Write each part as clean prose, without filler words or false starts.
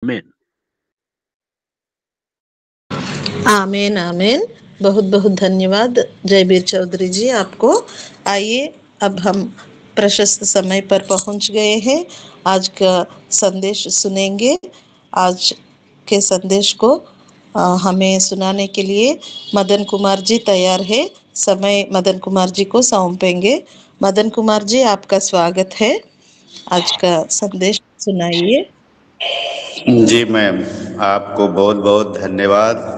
आमीन। आमीन आमीन। बहुत बहुत धन्यवाद जयबीर चौधरी जी आपको। आइए अब हम प्रशस्त समय पर पहुंच गए हैं। आज का संदेश सुनेंगे। आज के संदेश को हमें सुनाने के लिए मदन कुमार जी तैयार है। समय मदन कुमार जी को सौंपेंगे। मदन कुमार जी आपका स्वागत है। आज का संदेश सुनाइए। जी मैम, आपको बहुत बहुत धन्यवाद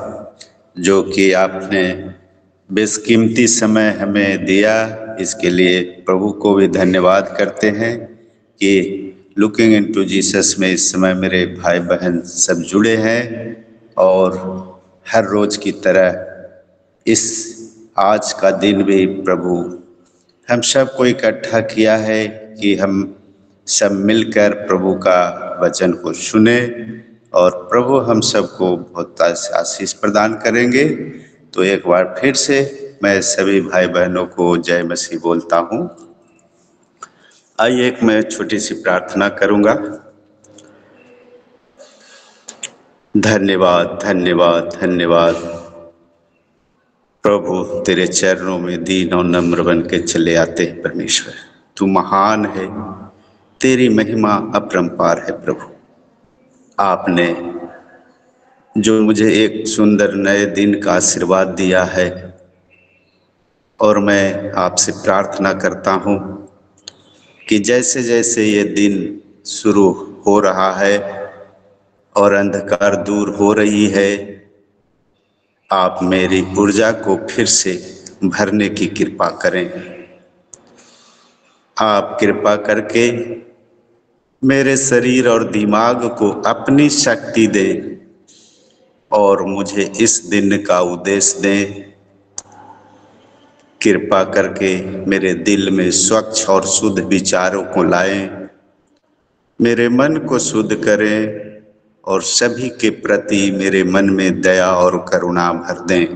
जो कि आपने बेशकीमती समय हमें दिया। इसके लिए प्रभु को भी धन्यवाद करते हैं कि लुकिंग इनटू जीसस में इस समय मेरे भाई बहन सब जुड़े हैं और हर रोज की तरह इस आज का दिन भी प्रभु हम सबको इकट्ठा किया है कि हम सब मिलकर प्रभु का वचन को सुने और प्रभु हम सबको बहुत आशीष प्रदान करेंगे। तो एक बार फिर से मैं सभी भाई बहनों को जय मसीह बोलता हूँ। आइए एक मैं छोटी सी प्रार्थना करूँगा। धन्यवाद धन्यवाद धन्यवाद प्रभु, तेरे चरणों में दीन और नम्र बन के चले आते हैं। परमेश्वर तू महान है, तेरी महिमा अपरंपार है। प्रभु आपने जो मुझे एक सुंदर नए दिन का आशीर्वाद दिया है और मैं आपसे प्रार्थना करता हूँ कि जैसे जैसे ये दिन शुरू हो रहा है और अंधकार दूर हो रही है, आप मेरी ऊर्जा को फिर से भरने की कृपा करें। आप कृपा करके मेरे शरीर और दिमाग को अपनी शक्ति दें और मुझे इस दिन का उद्देश्य दें। कृपा करके मेरे दिल में स्वच्छ और शुद्ध विचारों को लाएं, मेरे मन को शुद्ध करें और सभी के प्रति मेरे मन में दया और करुणा भर दें।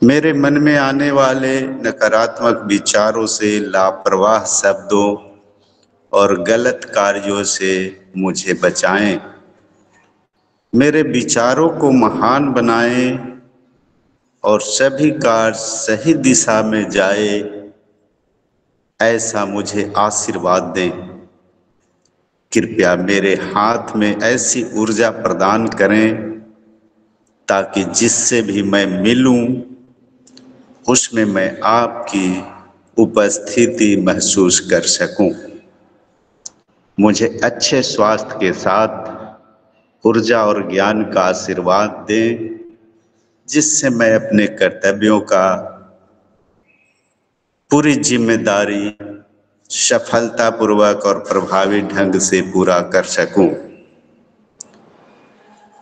मेरे मन में आने वाले नकारात्मक विचारों से, लापरवाह शब्दों और गलत कार्यों से मुझे बचाएं। मेरे विचारों को महान बनाएं और सभी कार्य सही दिशा में जाए, ऐसा मुझे आशीर्वाद दें। कृपया मेरे हाथ में ऐसी ऊर्जा प्रदान करें ताकि जिससे भी मैं मिलूं उसमें मैं आपकी उपस्थिति महसूस कर सकूं। मुझे अच्छे स्वास्थ्य के साथ ऊर्जा और ज्ञान का आशीर्वाद दें जिससे मैं अपने कर्तव्यों का पूरी जिम्मेदारी सफलतापूर्वक और प्रभावी ढंग से पूरा कर सकूं।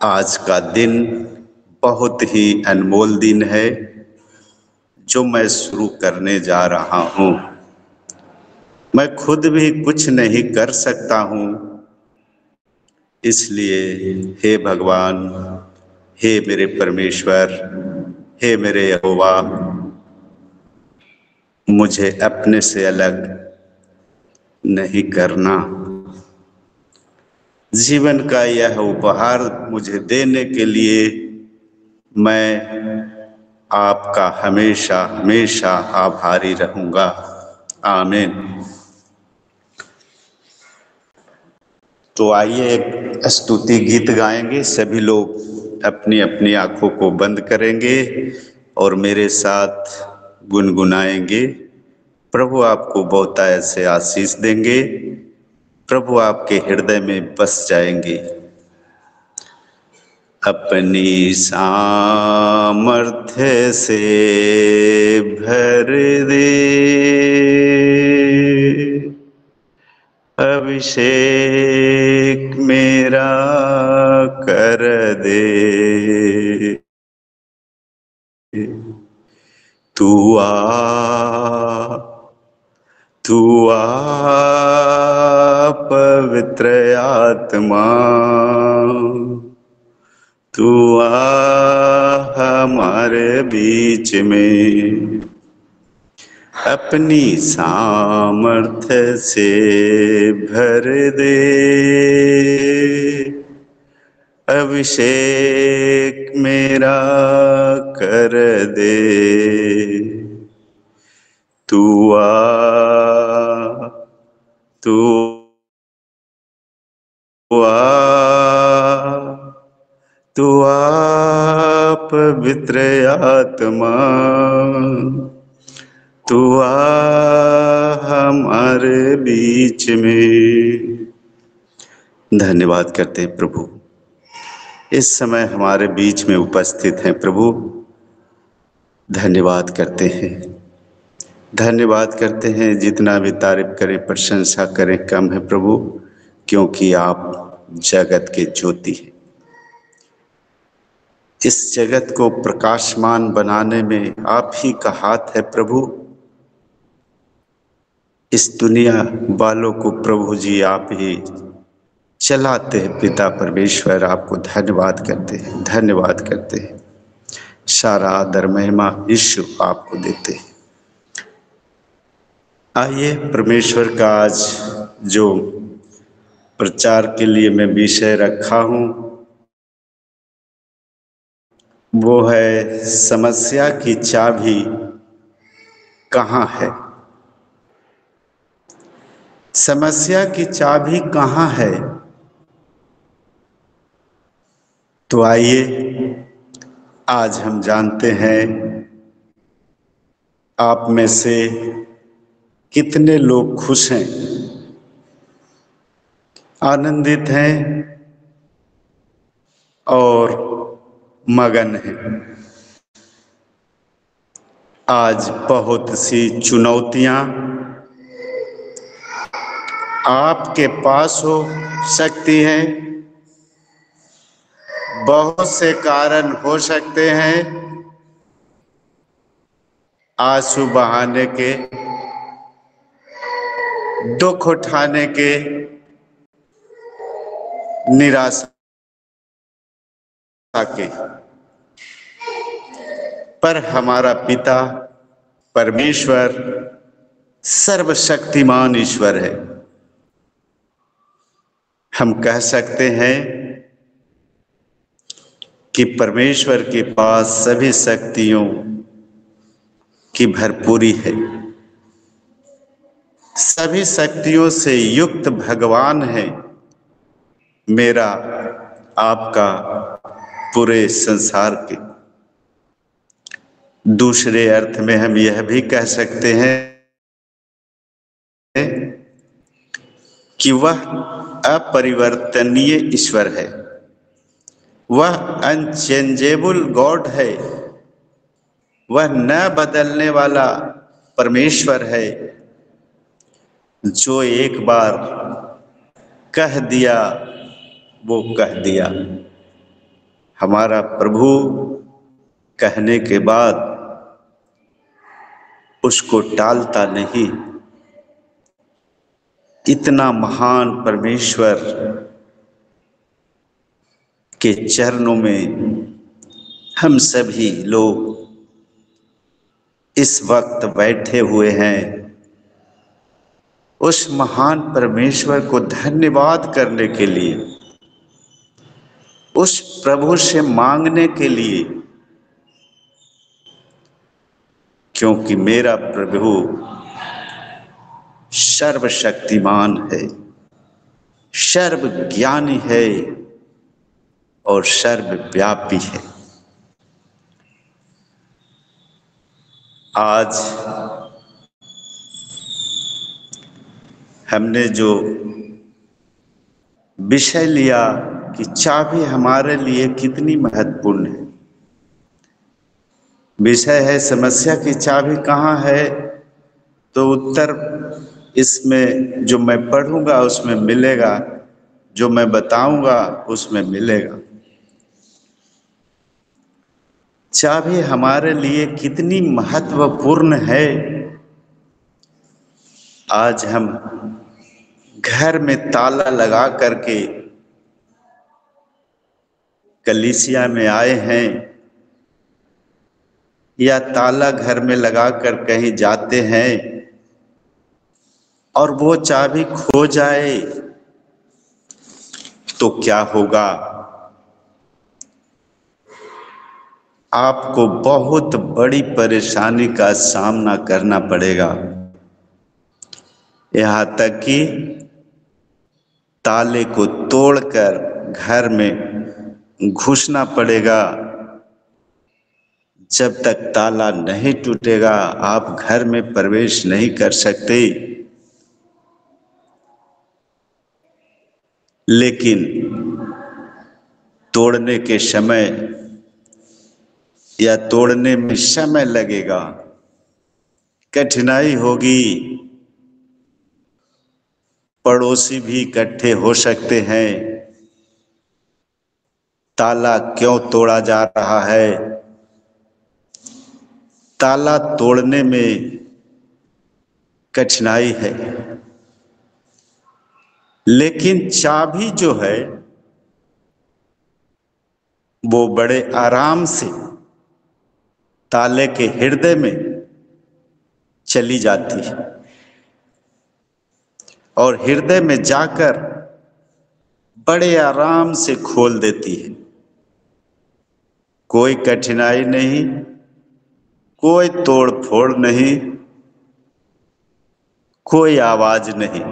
आज का दिन बहुत ही अनमोल दिन है जो मैं शुरू करने जा रहा हूं। मैं खुद भी कुछ नहीं कर सकता हूं, इसलिए हे भगवान, हे मेरे परमेश्वर, हे मेरे यहोवा, मुझे अपने से अलग नहीं करना। जीवन का यह उपहार मुझे देने के लिए मैं आपका हमेशा हमेशा आभारी रहूंगा। आमीन। तो आइए एक स्तुति गीत गाएंगे। सभी लोग अपनी अपनी आंखों को बंद करेंगे और मेरे साथ गुनगुनाएंगे। प्रभु आपको बहुत ऐसे आशीष देंगे, प्रभु आपके हृदय में बस जाएंगे। अपनी सामर्थ्य से भर दे, अभिषेक मेरा कर दे। तू आ पवित्र आत्मा, तू आ हमारे बीच में। अपनी सामर्थ्य से भर दे, अभिषेक मेरा कर दे, तू आ तू तू आ पवित्र आत्मा, तू आ हमारे बीच में। धन्यवाद करते हैं प्रभु, इस समय हमारे बीच में उपस्थित हैं प्रभु। धन्यवाद करते हैं, धन्यवाद करते हैं। जितना भी तारीफ करें प्रशंसा करें कम है प्रभु, क्योंकि आप जगत के ज्योति हैं। इस जगत को प्रकाशमान बनाने में आप ही का हाथ है प्रभु। इस दुनिया वालों को प्रभु जी आप ही चलाते हैं। पिता परमेश्वर आपको धन्यवाद करते हैं, धन्यवाद करते हैं। सारा आदर महिमा यीशु आपको देते हैं। आइए परमेश्वर का आज जो प्रचार के लिए मैं विषय रखा हूं वो है समस्या की चाबी कहाँ है। समस्या की चाबी कहाँ है? तो आइए आज हम जानते हैं आप में से कितने लोग खुश हैं, आनंदित हैं और मगन हैं। आज बहुत सी चुनौतियां आपके पास हो सकती हैं, बहुत से कारण हो सकते हैं, आंसू बहाने के, दुख उठाने के, निराशा के। पर हमारा पिता परमेश्वर सर्वशक्तिमान ईश्वर है। हम कह सकते हैं कि परमेश्वर के पास सभी शक्तियों की भरपूरी है। सभी शक्तियों से युक्त भगवान है मेरा आपका पूरे संसार के। दूसरे अर्थ में हम यह भी कह सकते हैं कि वह अपरिवर्तनीय ईश्वर है, वह अनचेंजेबल गॉड है, वह न बदलने वाला परमेश्वर है। जो एक बार कह दिया वो कह दिया। हमारा प्रभु कहने के बाद उसको टालता नहीं। इतना महान परमेश्वर के चरणों में हम सभी लोग इस वक्त बैठे हुए हैं। उस महान परमेश्वर को धन्यवाद करने के लिए, उस प्रभु से मांगने के लिए, क्योंकि मेरा प्रभु सर्वशक्तिमान है, सर्वज्ञानी है और सर्वव्यापी है। आज हमने जो विषय लिया कि चाबी हमारे लिए कितनी महत्वपूर्ण है। विषय है समस्या की चाबी कहाँ है, तो उत्तर इसमें जो मैं पढ़ूंगा उसमें मिलेगा, जो मैं बताऊंगा उसमें मिलेगा। चाबी हमारे लिए कितनी महत्वपूर्ण है। आज हम घर में ताला लगा करके कलीसिया में आए हैं या ताला घर में लगाकर कहीं जाते हैं और वो चाबी खो जाए तो क्या होगा? आपको बहुत बड़ी परेशानी का सामना करना पड़ेगा। यहाँ तक कि ताले को तोड़कर घर में घुसना पड़ेगा। जब तक ताला नहीं टूटेगा आप घर में प्रवेश नहीं कर सकते। लेकिन तोड़ने के समय या तोड़ने में समय लगेगा, कठिनाई होगी, पड़ोसी भी इकट्ठे हो सकते हैं। ताला क्यों तोड़ा जा रहा है? ताला तोड़ने में कठिनाई है, लेकिन चाबी जो है वो बड़े आराम से ताले के हृदय में चली जाती है और हृदय में जाकर बड़े आराम से खोल देती है। कोई कठिनाई नहीं, कोई तोड़ फोड़ नहीं, कोई आवाज नहीं,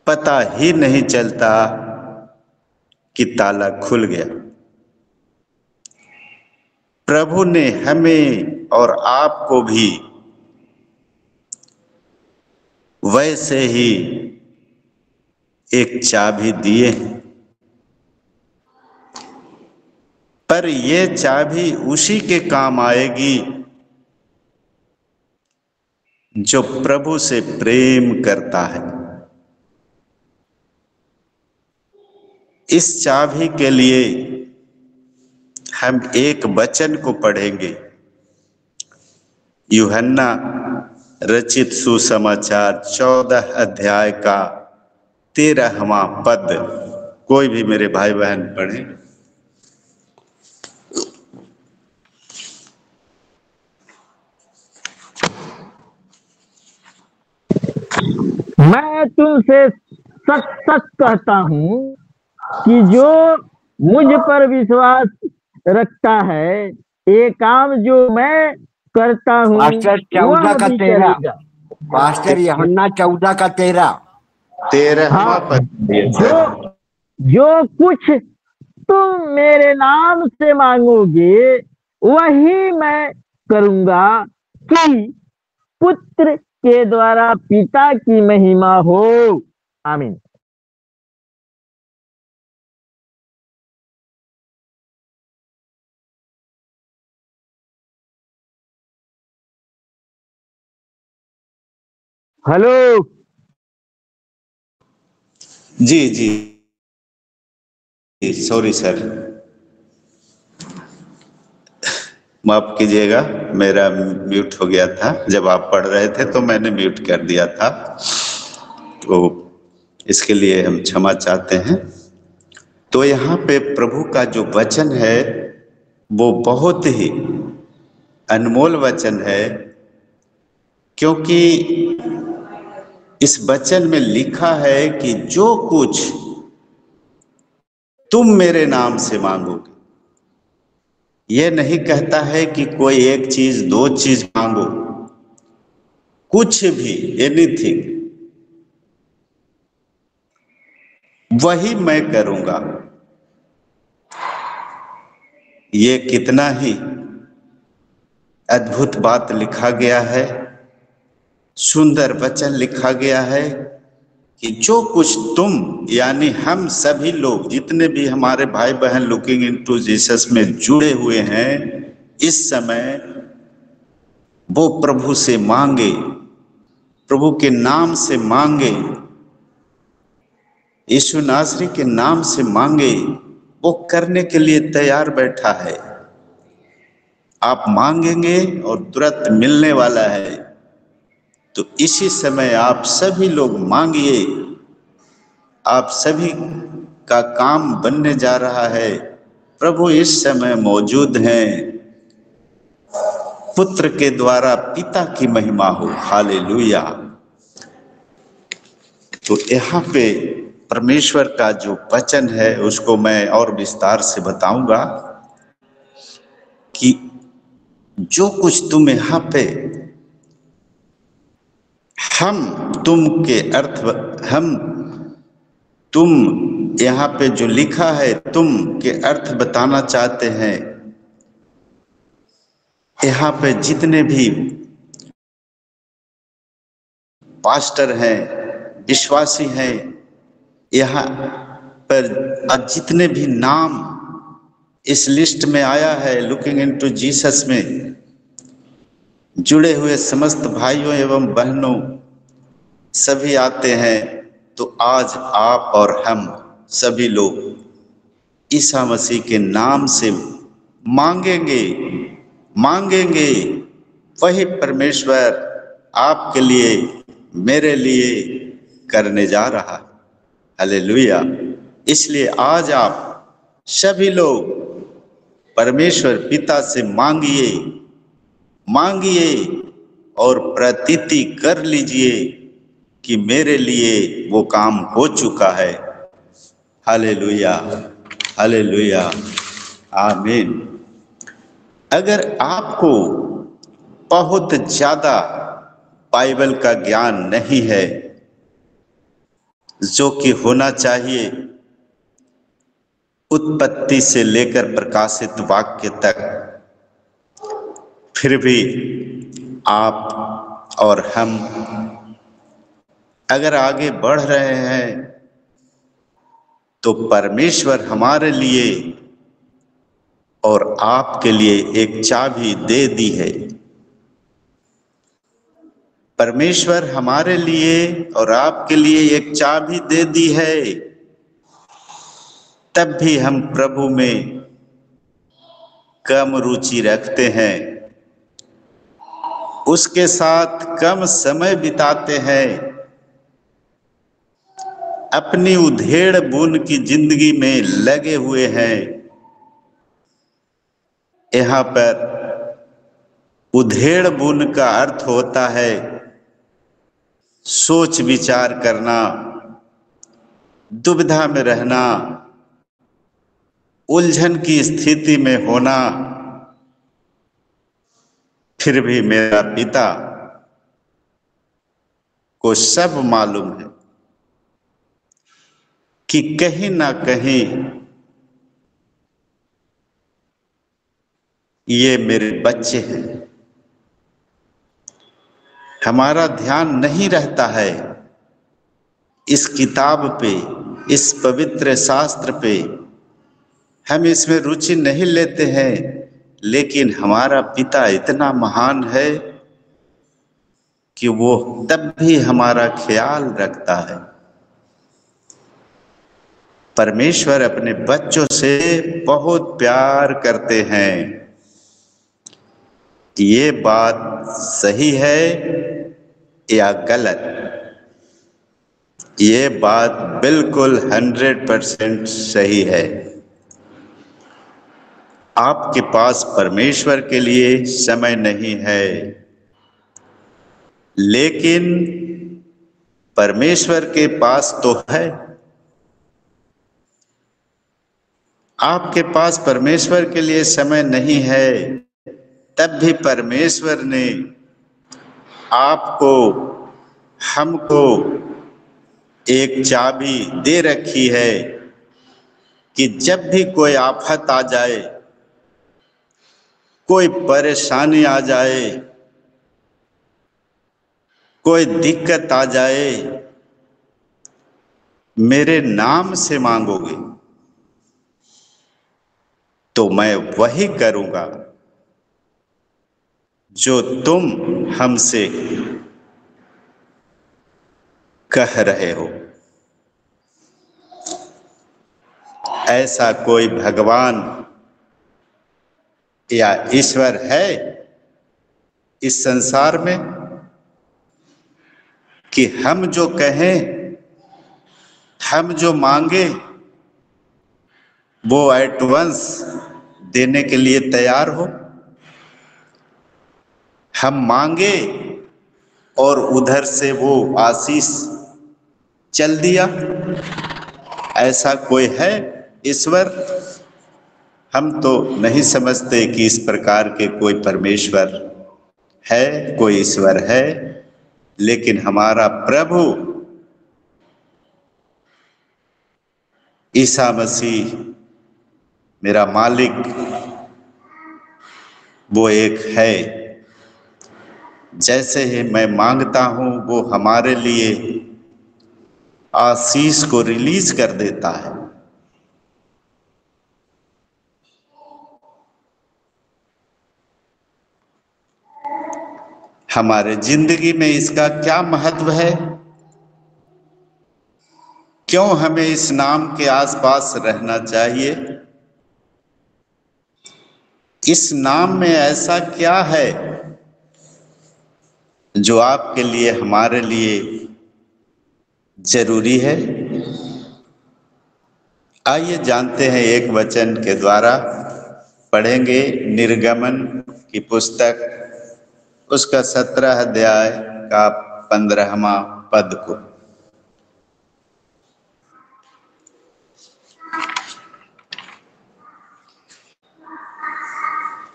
पता ही नहीं चलता कि ताला खुल गया। प्रभु ने हमें और आपको भी वैसे ही एक चाबी दिए हैं, पर ये चाबी उसी के काम आएगी जो प्रभु से प्रेम करता है। इस चाबी के लिए हम एक वचन को पढ़ेंगे, यूहन्ना रचित सुसमाचार 14 अध्याय का 13वां पद। कोई भी मेरे भाई बहन पढ़े। मैं तुमसे सच सच कहता हूँ कि जो मुझ पर विश्वास रखता है, ये काम जो मैं करता हूँ पास्टर 14 का 13, पास्टर यूहन्ना 14 का 13 पद। जो कुछ तुम मेरे नाम से मांगोगे वही मैं करूँगा, कि पुत्र के द्वारा पिता की महिमा हो। आमीन। हेलो जी जी, सॉरी सर, माफ कीजिएगा, मेरा म्यूट हो गया था। जब आप पढ़ रहे थे तो मैंने म्यूट कर दिया था, तो इसके लिए हम क्षमा चाहते हैं। तो यहाँ पे प्रभु का जो वचन है वो बहुत ही अनमोल वचन है, क्योंकि इस वचन में लिखा है कि जो कुछ तुम मेरे नाम से मांगोगे, ये नहीं कहता है कि कोई एक चीज दो चीज मांगो, कुछ भी, एनीथिंग, वही मैं करूंगा। ये कितना ही अद्भुत बात लिखा गया है, सुंदर वचन लिखा गया है कि जो कुछ तुम, यानी हम सभी लोग जितने भी हमारे भाई बहन लुकिंग इनटू जीसस में जुड़े हुए हैं, इस समय वो प्रभु से मांगे, प्रभु के नाम से मांगे, यीशु नासरी के नाम से मांगे, वो करने के लिए तैयार बैठा है। आप मांगेंगे और तुरंत मिलने वाला है। तो इसी समय आप सभी लोग मांगिए, आप सभी का काम बनने जा रहा है। प्रभु इस समय मौजूद हैं। पुत्र के द्वारा पिता की महिमा हो, हालेलुया। तो यहाँ पे परमेश्वर का जो वचन है उसको मैं और विस्तार से बताऊंगा। कि जो कुछ तुम यहाँ पे तुम यहाँ पे जो लिखा है तुम के अर्थ बताना चाहते हैं। यहाँ पे जितने भी पास्टर हैं, विश्वासी हैं, यहाँ पर जितने भी नाम इस लिस्ट में आया है लुकिंग इनटू जीसस में जुड़े हुए समस्त भाइयों एवं बहनों सभी आते हैं, तो आज आप और हम सभी लोग ईसा मसीह के नाम से मांगेंगे वही परमेश्वर आपके लिए मेरे लिए करने जा रहा है। हालेलुया। इसलिए आज आप सभी लोग परमेश्वर पिता से मांगिए और प्रतीति कर लीजिए कि मेरे लिए वो काम हो चुका है। हालेलुया, हालेलुया, आमीन। अगर आपको बहुत ज्यादा बाइबल का ज्ञान नहीं है, जो कि होना चाहिए उत्पत्ति से लेकर प्रकाशित वाक्य तक, फिर भी आप और हम अगर आगे बढ़ रहे हैं तो परमेश्वर हमारे लिए और आपके लिए एक चाबी दे दी है। परमेश्वर हमारे लिए और आपके लिए एक चाबी दे दी है, तब भी हम प्रभु में कम रुचि रखते हैं, उसके साथ कम समय बिताते हैं, अपनी उधेड़ बुन की जिंदगी में लगे हुए हैं। यहाँ पर उधेड़ बुन का अर्थ होता है सोच विचार करना, दुविधा में रहना, उलझन की स्थिति में होना। फिर भी मेरा पिता को सब मालूम है कि कहीं ना कहीं ये मेरे बच्चे हैं। हमारा ध्यान नहीं रहता है इस किताब पे, इस पवित्र शास्त्र पे, हम इसमें रुचि नहीं लेते हैं, लेकिन हमारा पिता इतना महान है कि वो तब भी हमारा ख्याल रखता है। परमेश्वर अपने बच्चों से बहुत प्यार करते हैं। ये बात सही है या गलत? ये बात बिल्कुल 100% सही है। आपके पास परमेश्वर के लिए समय नहीं है, लेकिन परमेश्वर के पास तो है। आपके पास परमेश्वर के लिए समय नहीं है, तब भी परमेश्वर ने आपको, हमको एक चाबी दे रखी है कि जब भी कोई आफत आ जाए, कोई परेशानी आ जाए, कोई दिक्कत आ जाए, मेरे नाम से मांगोगे तो मैं वही करूंगा जो तुम हमसे कह रहे हो। ऐसा कोई भगवान या ईश्वर है इस संसार में कि हम जो कहें, हम जो मांगे, वो एट वंस देने के लिए तैयार हो? हम मांगे और उधर से वो आशीष चल दिया, ऐसा कोई है ईश्वर? हम तो नहीं समझते कि इस प्रकार के कोई परमेश्वर है, कोई ईश्वर है, लेकिन हमारा प्रभु ईसा मसीह, मेरा मालिक, वो एक है। जैसे ही मैं मांगता हूं वो हमारे लिए आशीष को रिलीज कर देता है। हमारे जिंदगी में इसका क्या महत्व है? क्यों हमें इस नाम के आसपास रहना चाहिए? इस नाम में ऐसा क्या है जो आपके लिए, हमारे लिए जरूरी है? आइए जानते हैं एक वचन के द्वारा। पढ़ेंगे निर्गमन की पुस्तक, उसका 17 अध्याय का 15वां पद को।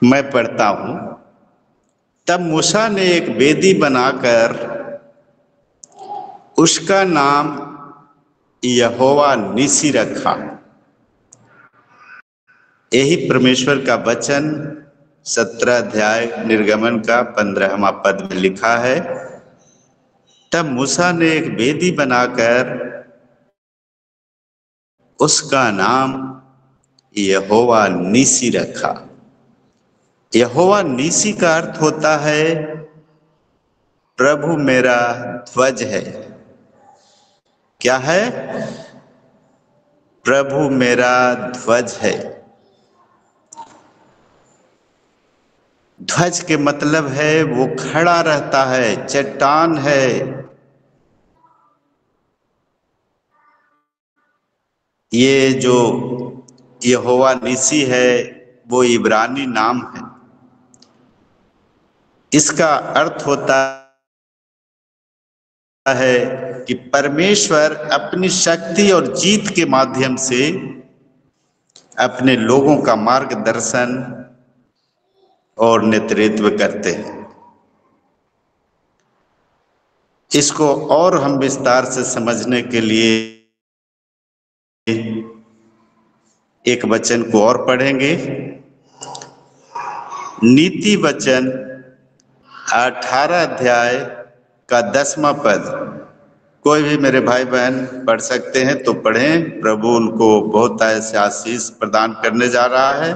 मैं पढ़ता हूं। तब मूसा ने एक वेदी बनाकर उसका नाम यहोवा निसी रखा। यही परमेश्वर का वचन 17 अध्याय निर्गमन का 15वां पद में लिखा है। तब मूसा ने एक वेदी बनाकर उसका नाम यहोवा निसी रखा। यहोवा निसी का अर्थ होता है प्रभु मेरा ध्वज है। क्या है? प्रभु मेरा ध्वज है। ध्वज के मतलब है वो खड़ा रहता है, चट्टान है। ये जो यहोवा निसी है वो इब्रानी नाम है। इसका अर्थ होता है कि परमेश्वर अपनी शक्ति और जीत के माध्यम से अपने लोगों का मार्गदर्शन और नेतृत्व करते हैं। इसको और हम विस्तार से समझने के लिए एक वचन को और पढ़ेंगे। नीति वचन 18 अध्याय का 10वां पद। कोई भी मेरे भाई बहन पढ़ सकते हैं तो पढ़ें। प्रभु उनको बहुत ऐसे आशीष प्रदान करने जा रहा है।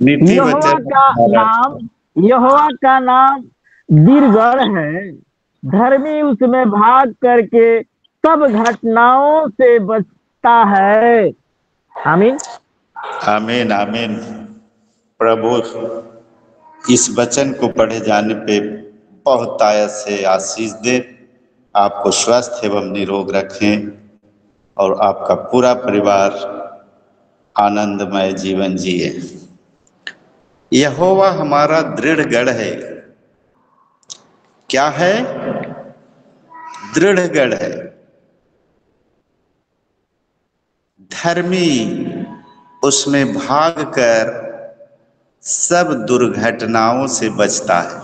नीति वचन यहोवा का नाम दीर्घ है। धर्मी उसमें भाग करके सब घटनाओं से बचता है। आमीन आमीन आमीन। प्रभु इस वचन को पढ़े जाने पे बहुत आयत से आशीष दे, आपको स्वस्थ एवं निरोग रखें और आपका पूरा परिवार आनंदमय जीवन जिए। यहोवा हमारा दृढ़ गढ़ है। क्या है? दृढ़ गढ़ है। धर्मी उसमें भाग कर सब दुर्घटनाओं से बचता है।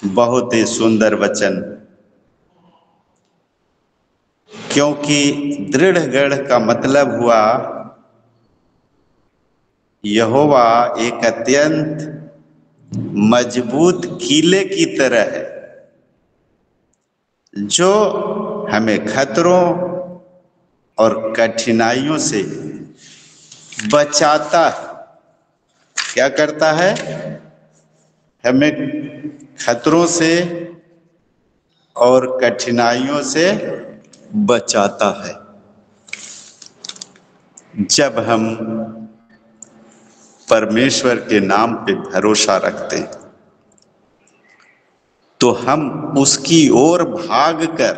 बहुत ही सुंदर वचन, क्योंकि दृढ़ गढ़ का मतलब हुआ यहोवा एक अत्यंत मजबूत किले की तरह है जो हमें खतरों और कठिनाइयों से बचाता है। क्या करता है? हमें खतरों से और कठिनाइयों से बचाता है। जब हम परमेश्वर के नाम पे भरोसा रखते हैं तो हम उसकी ओर भागकर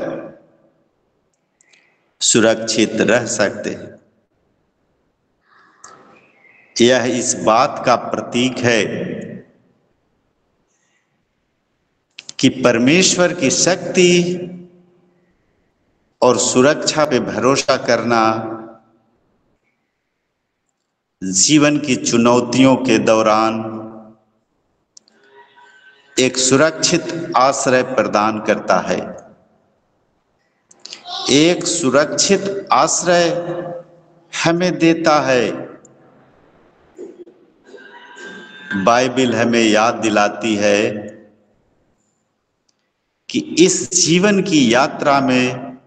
सुरक्षित रह सकते हैं। यह इस बात का प्रतीक है कि परमेश्वर की शक्ति और सुरक्षा पे भरोसा करना जीवन की चुनौतियों के दौरान एक सुरक्षित आश्रय प्रदान करता है। एक सुरक्षित आश्रय हमें देता है। बाइबिल हमें याद दिलाती है कि इस जीवन की यात्रा में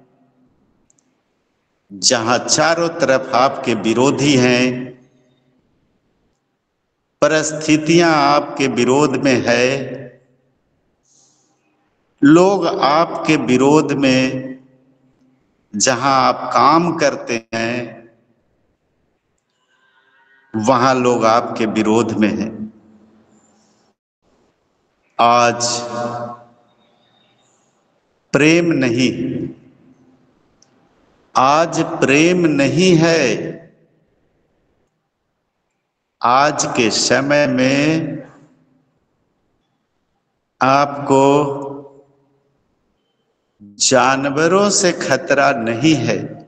जहां चारों तरफ आपके विरोधी हैं, परिस्थितियां आपके विरोध में है, लोग आपके विरोध में, जहां आप काम करते हैं वहां लोग आपके विरोध में हैं। आज प्रेम नहीं, आज प्रेम नहीं है। आज के समय में आपको जानवरों से खतरा नहीं है,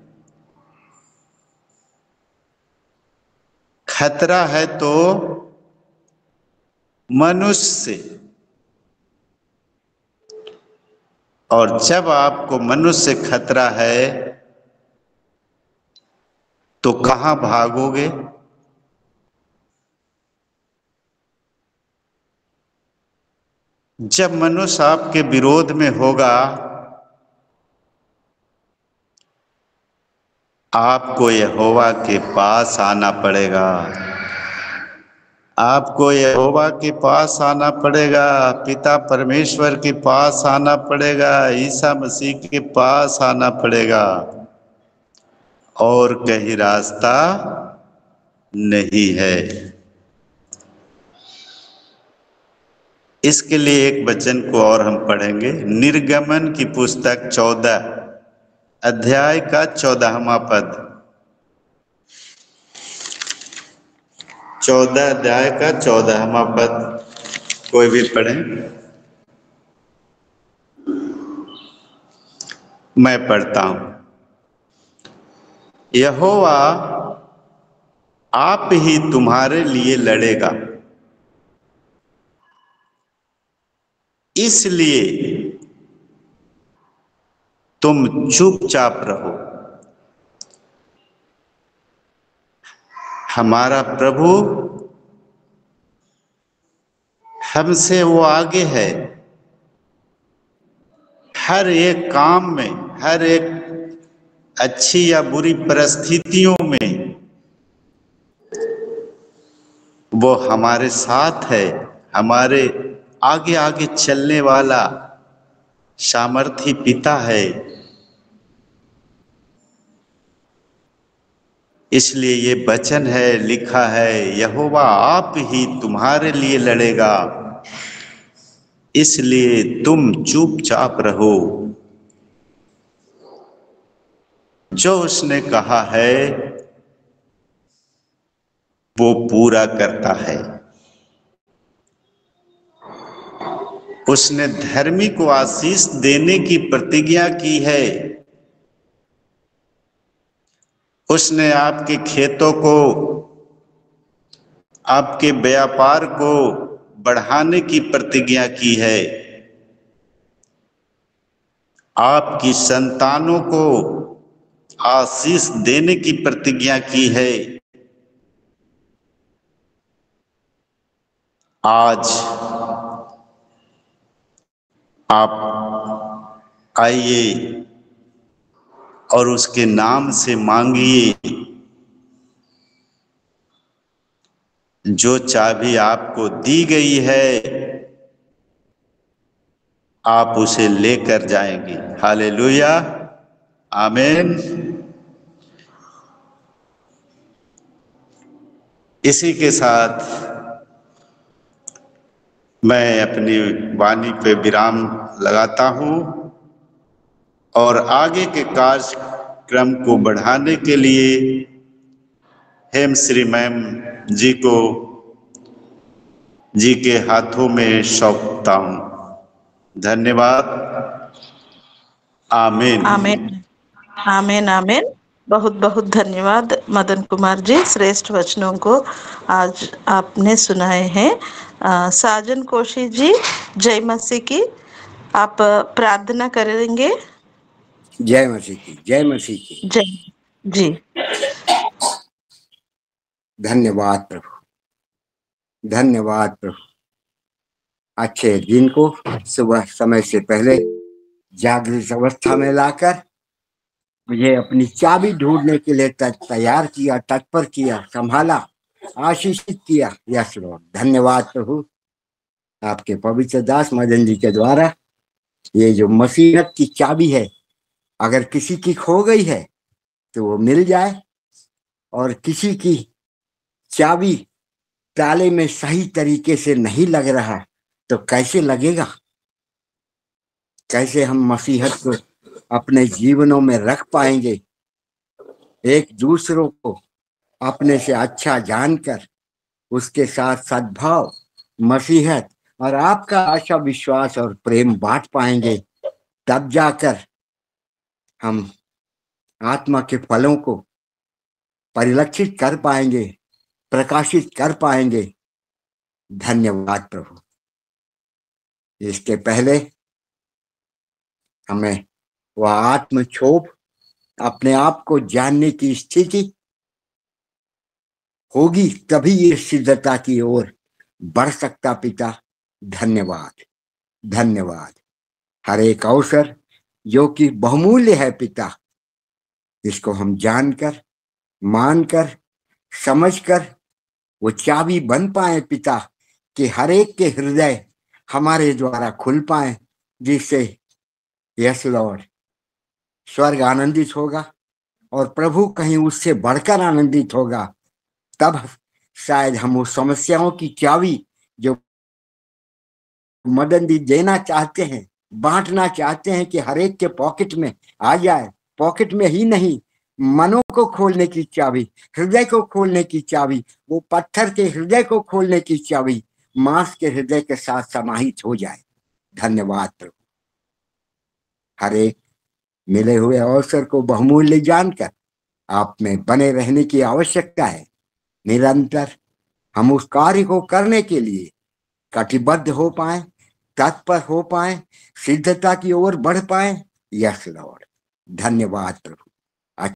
खतरा है तो मनुष्य से। और जब आपको मनुष्य से खतरा है तो कहां भागोगे? जब मनुष्य आपके विरोध में होगा, आपको यहोवा के पास आना पड़ेगा। आपको यहोवा के पास आना पड़ेगा, पिता परमेश्वर के पास आना पड़ेगा, ईसा मसीह के पास आना पड़ेगा। और कहीं रास्ता नहीं है। इसके लिए एक वचन को और हम पढ़ेंगे। निर्गमन की पुस्तक 14 अध्याय का 14वां पद। 14 अध्याय का 14वां पद कोई भी पढ़े। मैं पढ़ता हूं। यहोवा आप ही तुम्हारे लिए लड़ेगा, इसलिए तुम चुपचाप रहो। हमारा प्रभु हमसे वो आगे है। हर एक काम में, हर एक अच्छी या बुरी परिस्थितियों में वो हमारे साथ है। हमारे आगे आगे चलने वाला सामर्थी पिता है। इसलिए ये वचन है, लिखा है, यहोवा आप ही तुम्हारे लिए लड़ेगा, इसलिए तुम चुपचाप रहो। जो उसने कहा है वो पूरा करता है। उसने धर्मी को आशीष देने की प्रतिज्ञा की है। उसने आपके खेतों को, आपके व्यापार को बढ़ाने की प्रतिज्ञा की है। आपकी संतानों को आशीष देने की प्रतिज्ञा की है। आज आप आइए और उसके नाम से मांगिए। जो चाबी आपको दी गई है आप उसे लेकर जाएंगे। हालेलुया, आमीन। इसी के साथ मैं अपनी वाणी पे विराम लगाता हूं और आगे के कार्यक्रम को बढ़ाने के लिए हेम श्री मैम जी के हाथों में सौंपता हूं। धन्यवाद। आमीन। आमीन आमीन आमीन। बहुत बहुत धन्यवाद मदन कुमार जी, श्रेष्ठ वचनों को आज आपने सुनाए हैं। साजन कोशी जी, जय मसीह की। आप प्रार्थना करेंगे? जय मसीह की, जय मसीह की। जय जी। धन्यवाद प्रभु, धन्यवाद प्रभु। अच्छे दिन को सुबह समय से पहले जागृत अवस्था में लाकर मुझे अपनी चाबी ढूंढने के लिए तैयार किया, तत्पर किया, संभाला, आशीषित किया। यस लॉर्ड, धन्यवाद प्रभु। आपके पवित्र दास मदन जी के द्वारा ये जो मसीहत की चाबी है, अगर किसी की खो गई है तो वो मिल जाए, और किसी की चाबी ताले में सही तरीके से नहीं लग रहा तो कैसे लगेगा? कैसे हम मसीहत को अपने जीवनों में रख पाएंगे? एक दूसरों को अपने से अच्छा जानकर उसके साथ सद्भाव, मसीहत और आपका आशा, विश्वास और प्रेम बांट पाएंगे। तब जाकर हम आत्मा के फलों को परिलक्षित कर पाएंगे, प्रकाशित कर पाएंगे। धन्यवाद प्रभु। इसके पहले हमें वह आत्मक्षोभ, अपने आप को जानने की स्थिति होगी, तभी ये सिद्धता की ओर बढ़ सकता। पिता धन्यवाद, धन्यवाद। हर एक अवसर जो कि बहुमूल्य है पिता, इसको हम जानकर, मानकर, समझकर वो चाबी बन पाए पिता, कि हर एक के हृदय हमारे द्वारा खुल पाए, जिससे यस लॉर्ड स्वर्ग आनंदित होगा और प्रभु कहीं उससे बढ़कर आनंदित होगा। तब शायद हम उस समस्याओं की चाबी जो मदन जी देना चाहते हैं, बांटना चाहते हैं, कि हर एक के पॉकेट में आ जाए। पॉकेट में ही नहीं, मनों को खोलने की चाबी, हृदय को खोलने की चाबी, वो पत्थर के हृदय को खोलने की चाबी मांस के हृदय के साथ समाहित हो जाए। धन्यवाद प्रभु। हर एक मिले हुए अवसर को बहुमूल्य जानकर आप में बने रहने की आवश्यकता है। निरंतर हम उस कार्य को करने के लिए कटिबद्ध हो पाए, तत्पर हो पाए, सिद्धता की ओर बढ़ पाए। यस लॉर्ड, धन्यवाद प्रभु।